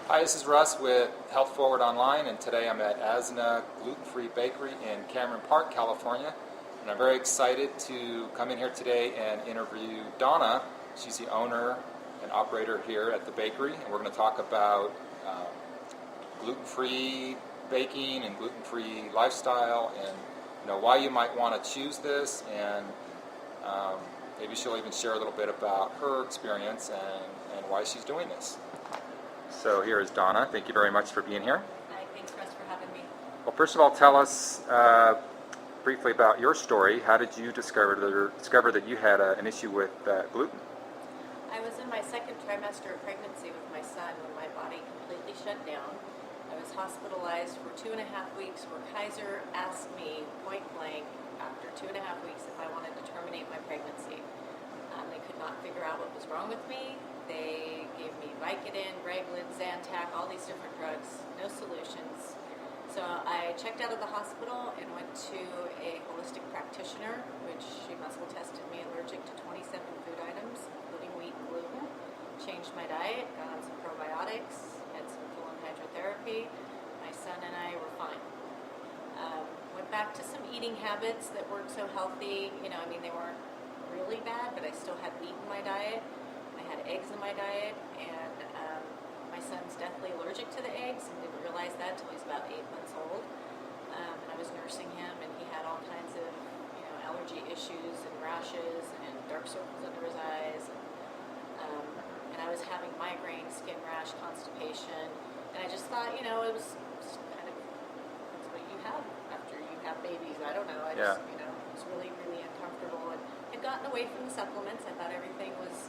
Hi, this is Russ with HealthForward Online, and today I'm at Azna Gluten-Free Bakery in Cameron Park, California. And I'm very excited to come in here today and interview Dawna. She's the owner and operator here at the bakery, and we're going to talk about gluten-free baking and gluten-free lifestyle, and why you might want to choose this, and maybe she'll even share a little bit about her experience and why she's doing this. So here is Dawna. Thank you very much for being here. Hi, thanks Russ for having me. Well, first of all, tell us briefly about your story. How did you discover that you had an issue with gluten? I was in my second trimester of pregnancy with my son when my body completely shut down. I was hospitalized for 2.5 weeks where Kaiser asked me point blank after 2.5 weeks if I wanted to terminate my pregnancy. They could not figure out what was wrong with me. They gave me Vicodin, Reglan, Zantac, all these different drugs, no solutions. So I checked out of the hospital and went to a holistic practitioner, which she muscle tested me allergic to 27 food items, including wheat and gluten. Changed my diet, got on some probiotics, had some colon hydrotherapy. My son and I were fine. Went back to some eating habits that weren't so healthy. They weren't really bad, but I still had wheat in my diet. I had eggs in my diet, and my son's deathly allergic to the eggs and didn't realize that until he's about 8 months old. And I was nursing him, and he had all kinds of allergy issues and rashes and dark circles under his eyes. And I was having migraine, skin rash, constipation, and I just thought, it was just kind of, that's what you have after you have babies. I don't know. I just, it was really, really uncomfortable, and had gotten away from the supplements. I thought everything was,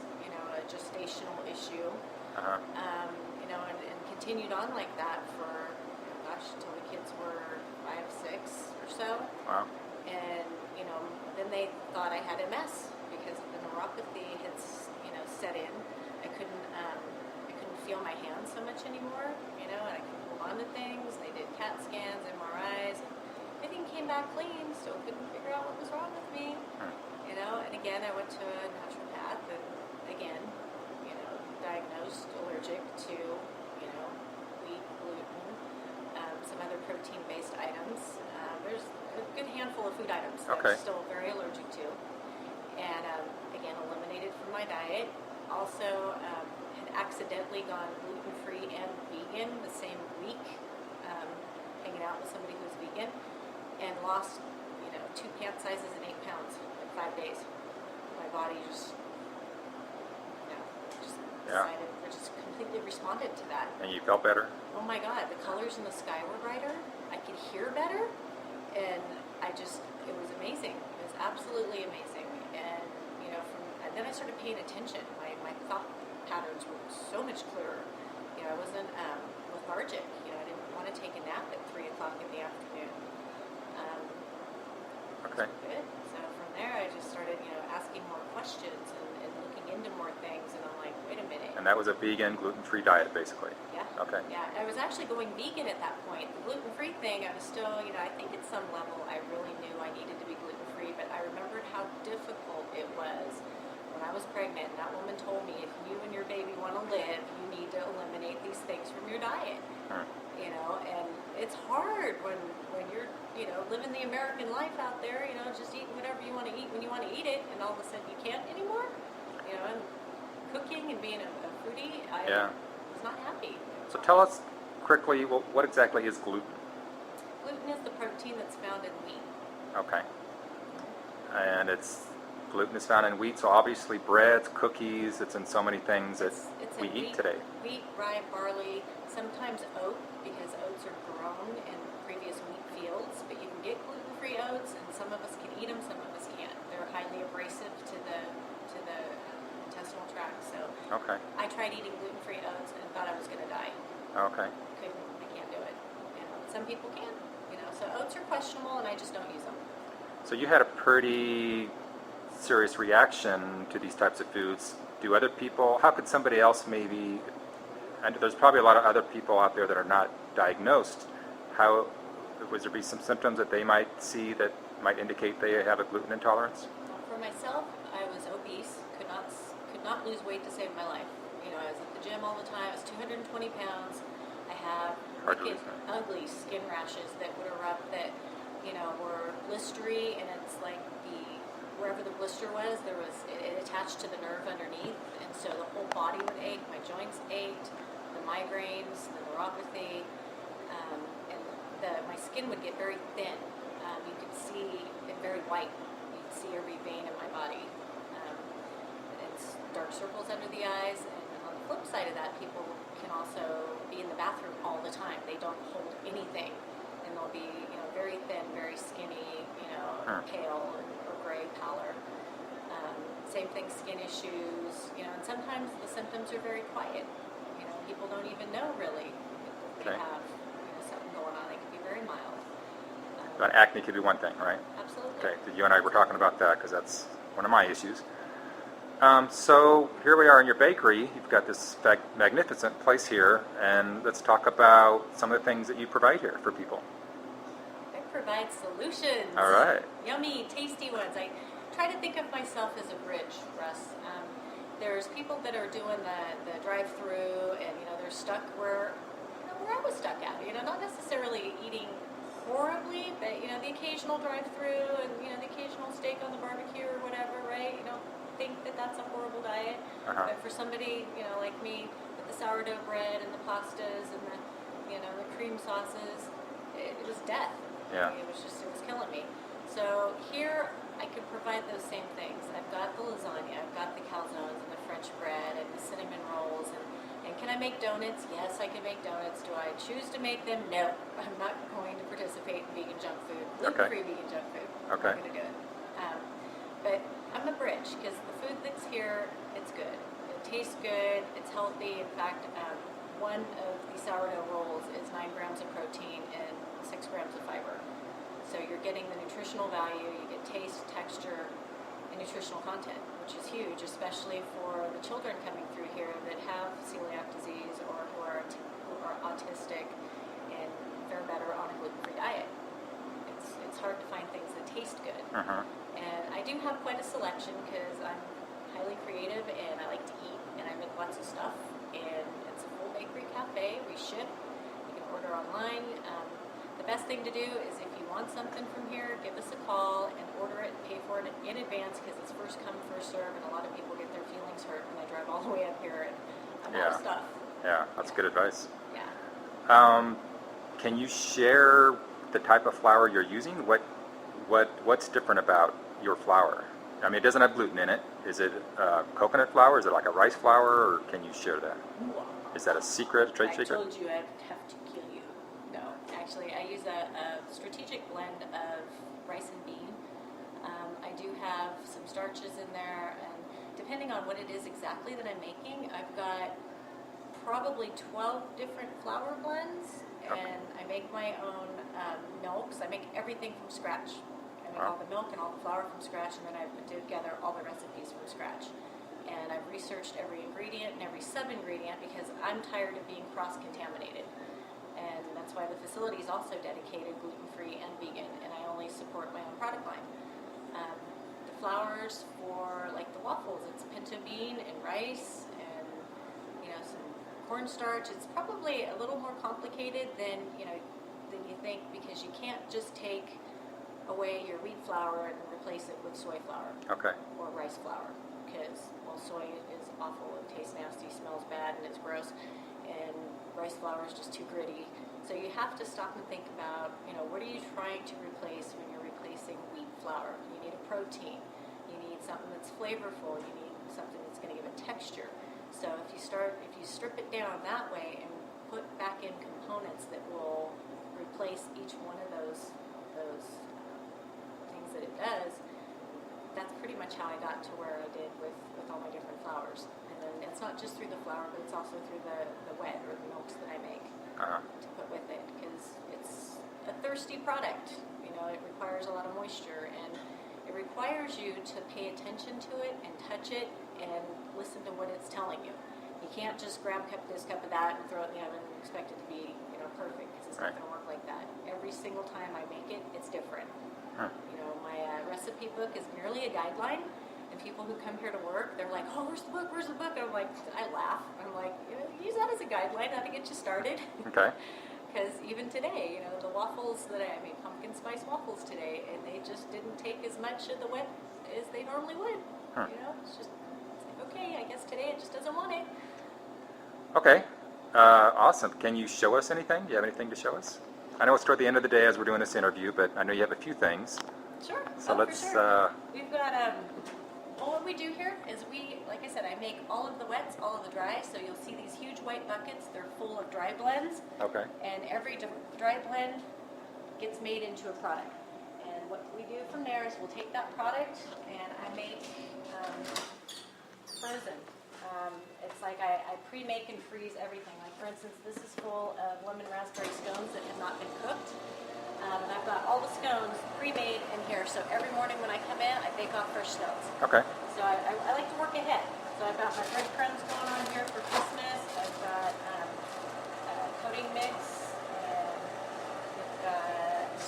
a gestational issue. And continued on like that for, until the kids were 5, 6 or so. Wow. And, then they thought I had MS because the neuropathy had, set in. I couldn't feel my hands so much anymore, and I couldn't hold on to things. They did CAT scans, MRIs, and everything came back clean, still couldn't figure out what was wrong with me. And again, I went to a naturopath, and again, diagnosed allergic to, wheat, gluten, some other protein-based items. There's a good handful of food items that I'm still very allergic to. And again, eliminated from my diet. Also, had accidentally gone gluten-free and vegan the same week, hanging out with somebody who was vegan, and lost, 2 pant sizes and 8 pounds in 5 days. My body just decided, just completely responded to that. And you felt better? Oh my God, the colors in the sky were brighter. I could hear better, and it was amazing. It was absolutely amazing. And then I started paying attention. My thought patterns were so much clearer. I wasn't lethargic. I didn't want to take a nap at 3 o'clock in the afternoon. Okay. Good. So from there, I just started, asking more questions and looking into more things. And I'm like, wait a minute. And that was a vegan, gluten-free diet, basically? Yeah. Okay. Yeah, I was actually going vegan at that point. The gluten-free thing, I was still, I think at some level I really knew I needed to be gluten-free, but I remembered how difficult it was when I was pregnant. And that woman told me, if you and your baby want to live, you need to eliminate these things from your diet. And it's hard when you're, living the American life out there, just eating whatever you want to eat when you want to eat it, and all of a sudden you can't anymore. And cooking and being a foodie, I was not happy. So tell us quickly, what exactly is gluten? Gluten is the protein that's found in wheat. Okay. And gluten is found in wheat, so obviously breads, cookies, it's in so many things that we eat today. Wheat, rye, barley, sometimes oat, because oats are grown in previous wheat fields, but you can get gluten-free oats, and some of us can eat them, some of us can't. They're highly abrasive to the intestinal tract, so I tried eating gluten-free oats and thought I was going to die. Okay. I can't do it. Some people can, so oats are questionable, and I just don't use them. So you had a pretty serious reaction to these types of foods. Do other people, how could somebody else maybe, and there's probably a lot of other people out there that are not diagnosed, would there be some symptoms that they might see that might indicate they have a gluten intolerance? For myself, I was obese, could not lose weight to save my life. I was at the gym all the time. I was 220 pounds. have Hard to wicked, lose that. ugly skin rashes that would erupt that, were blistery, and it's like wherever the blister was, it attached to the nerve underneath, and so the whole body would ache, my joints ached, the migraines, the neuropathy, and my skin would get very thin. You could see it very white. You could see every vein in my body. It's dark circles under the eyes, and on the flip side of that, people can also be in the bathroom all the time. They don't hold anything, and they'll be, very thin, very skinny, pale or gray pallor. Same thing, skin issues, and sometimes the symptoms are very quiet. People don't even know really if they Okay. have, something going on. They can be very mild. But acne could be one thing, right? Absolutely. Okay, so you and I were talking about that because that's one of my issues. So here we are in your bakery. You've got this magnificent place here, and let's talk about some of the things that you provide here for people. I provide solutions. All right. Yummy, tasty ones. I try to think of myself as a bridge, Russ. There's people that are doing the drive-through, and they're stuck where I was stuck at. Not necessarily eating horribly, but the occasional drive-through and the occasional steak on the barbecue or whatever, right? You don't think that that's a horrible diet, but for somebody like me with the sourdough bread and the pastas and the cream sauces, it was death. Yeah. It was killing me. So here I could provide those same things. I've got the lasagna, I've got the calzones and the French bread and the cinnamon rolls, and can I make donuts? Yes, I can make donuts. Do I choose to make them? No. I'm not going to participate in vegan junk food, gluten-free vegan junk food. Okay. I'm not going to do it. But I'm a bridge because the food that's here, it's good. It tastes good. It's healthy. In fact, one of the sourdough rolls is 9 grams of protein and 6 grams of fiber. So you're getting the nutritional value. You get taste, texture, and nutritional content, which is huge, especially for the children coming through here that have celiac disease or who are autistic and fare better on a gluten-free diet. It's hard to find things that taste good. And I do have quite a selection because I'm highly creative and I like to eat and I make lots of stuff. And it's a full bakery cafe. We ship. You can order online. The best thing to do is if you want something from here, give us a call and order it and pay for it in advance because it's first come, first serve, and a lot of people get their feelings hurt when they drive all the way up here and I'm out of stuff. Yeah, that's good advice. Yeah. Can you share the type of flour you're using? What's different about your flour? I mean, it doesn't have gluten in it. Is it coconut flour? Is it like a rice flour? Or can you share that? Is that a secret, a trade secret? I told you I'd have to kill you. No, actually, I use a strategic blend of rice and bean. I do have some starches in there, and depending on what it is exactly that I'm making, I've got probably 12 different flour blends, and I make my own milks. I make everything from scratch. I make all the milk and all the flour from scratch, and then I put together all the recipes from scratch. And I've researched every ingredient and every sub-ingredient because I'm tired of being cross-contaminated. And that's why the facility is also dedicated gluten-free and vegan, and I only support my own product line. The flours for like the waffles, it's pinto bean and rice and some cornstarch. It's probably a little more complicated than you think because you can't just take away your wheat flour and replace it with soy flour or rice flour because soy is awful, it tastes nasty, smells bad, and it's gross, and rice flour is just too gritty. So you have to stop and think about what are you trying to replace when you're replacing wheat flour? You need a protein, you need something that's flavorful, you need something that's going to give it texture. So if you strip it down that way and put back in components that will replace each one of those things that it does, that's pretty much how I got to where I did with all my different flours. And then it's not just through the flour, but it's also through the wet or the milks that I make to put with it because it's a thirsty product. It requires a lot of moisture and it requires you to pay attention to it and touch it and listen to what it's telling you. You can't just grab this cup of that and throw it in the oven and expect it to be perfect because it's not going to work like that. Every single time I make it, it's different. My recipe book is merely a guideline. In people who come here to work, they're like, oh, where's the book? Where's the book? And I'm like, I laugh. I'm like, use that as a guideline, how to get you started. Okay. Because even today, the waffles that I made pumpkin spice waffles today, and they just didn't take as much of the wet as they normally would. Huh. It's just, okay, I guess today it just doesn't want it. Okay. Awesome. Can you show us anything? Do you have anything to show us? I know it's toward the end of the day as we're doing this interview, but I know you have a few things. Sure. So let's. For sure. We've got well, what we do here is like I said, I make all of the wets, all of the dry. So you'll see these huge white buckets. They're full of dry blends. Okay. And every dry blend gets made into a product. And what we do from there is we'll take that product and I make frozen. It's like I pre-make and freeze everything. Like for instance, this is full of lemon raspberry scones that have not been cooked. And I've got all the scones pre-made in here. So every morning when I come in, I bake off fresh scones. Okay. So I like to work ahead. So I've got my breadcrumbs going on here for Christmas. I've got coating mix. And we've got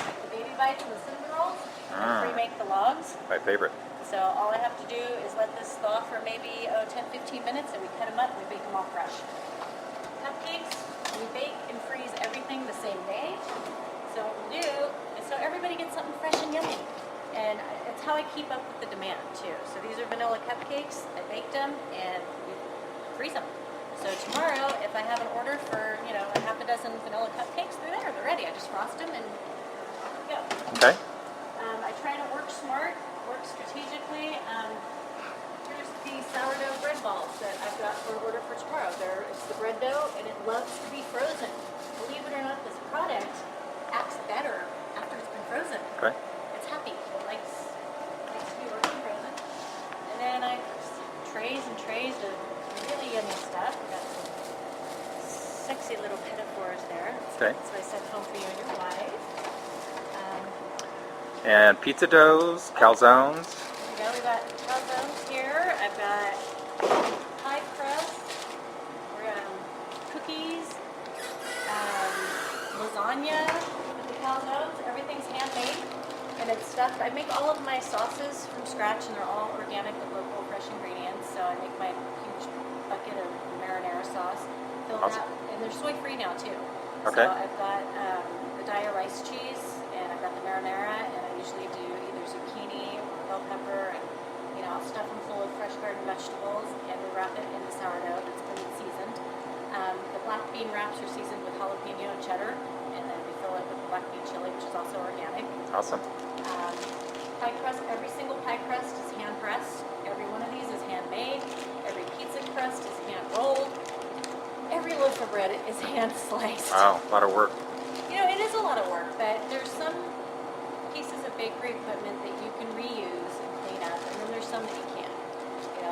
like the baby bites and the cinnamon rolls. I pre-make the logs. My favorite. So all I have to do is let this thaw for maybe 10-15 minutes, and we cut them up and we bake them all fresh. Cupcakes, we bake and freeze everything the same day. So what we'll do is so everybody gets something fresh and yummy. And it's how I keep up with the demand too. So these are vanilla cupcakes. I baked them and we freeze them. So tomorrow, if I have an order for a half a dozen vanilla cupcakes, they're there. They're ready. I just frost them and off we go. Okay. I try to work smart. Work strategically. Here's the sourdough bread balls that I've got for order for tomorrow. It's the bread dough, and it loves to be frozen. Believe it or not, this product acts better after it's been frozen. Okay. It's happy. It likes to be working frozen. And then I trays and trays of really yummy stuff. We've got some sexy little pinafores there. Okay. So I sent home for you and your wife. And pizza doughs, calzones. There we go. We've got calzones here. I've got pie crust, cookies, lasagna with the calzones. Everything's handmade and it's stuffed. I make all of my sauces from scratch and they're all organic with local fresh ingredients. So I make my huge bucket of marinara sauce. Fill Awesome. that, and they're soy-free now too. Okay. So I've got the Daiya rice cheese and I've got the marinara, and I usually do either zucchini or bell pepper, and I'll stuff them full of fresh garden vegetables, and we wrap it in the sourdough that's been seasoned. The black bean wraps are seasoned with jalapeno and cheddar, and then we fill it with black bean chili, which is also organic. Awesome. Pie crust, every single pie crust is hand pressed. Every one of these is handmade. Every pizza crust is hand rolled. Every loaf of bread is hand sliced. Wow, a lot of work. It is a lot of work, but there's some pieces of bakery equipment that you can reuse and clean up, and then there's some that you can't.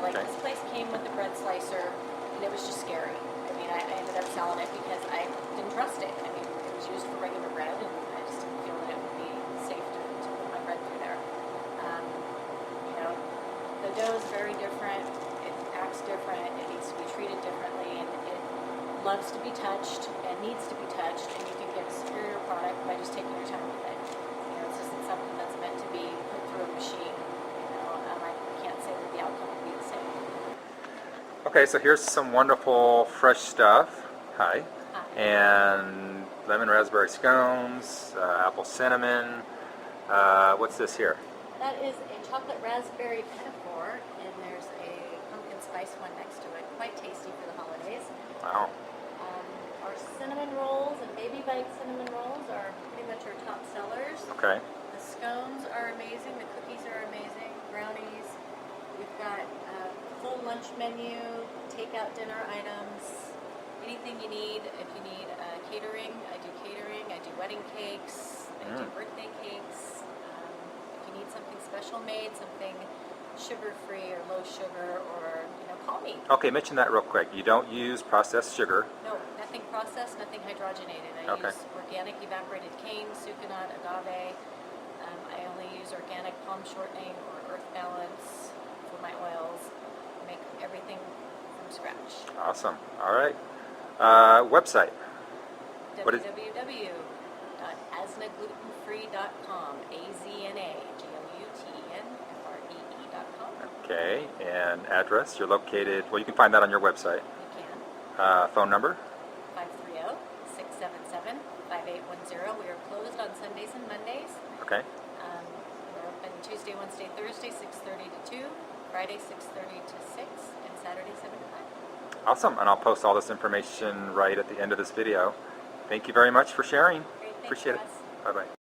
Like Okay. this place came with a bread slicer, and it was just scary. I ended up selling it because I didn't trust it. It was used for regular bread, and I just didn't feel that it would be safe to put my bread through there. The dough is very different. It acts different. It needs to be treated differently, and it loves to be touched and needs to be touched, and you can get a superior product by just taking your time with it. This isn't something that's meant to be put through a machine. I can't say that the outcome will be the same. Okay, so here's some wonderful fresh stuff. Hi. And lemon raspberry scones, apple cinnamon. What's this here? That is a chocolate raspberry pinafore, and there's a pumpkin spice one next to it. Quite tasty for the holidays. Wow. Our cinnamon rolls and baby bite cinnamon rolls are pretty much our top sellers. Okay. The scones are amazing. The cookies are amazing. Brownies. We've got a full lunch menu, takeout dinner items, anything you need. If you need catering, I do catering. I do wedding cakes. I do birthday cakes. If you need something special made, something sugar-free or low sugar, or call me. Okay, mention that real quick. You don't use processed sugar. No, nothing processed, nothing hydrogenated. I use organic evaporated cane, sucanat, agave. I only use organic palm shortening or earth balance for my oils. I make everything from scratch. Awesome. All right. Website. What is- www.aznaglutenfree.com. AZNAGLUTENFRE. Okay, and address, you're located, well, you can find that on your website. You can. Phone number? 530-677-5810. We are closed on Sundays and Mondays. Okay. We're open Tuesday, Wednesday, Thursday, 6:30 to 2, Friday, 6:30 to 6, and Saturday, 7 to 5. Awesome, and I'll post all this information right at the end of this video. Thank you very much for sharing. Great, thanks, Appreciate it. Russ. Bye-bye.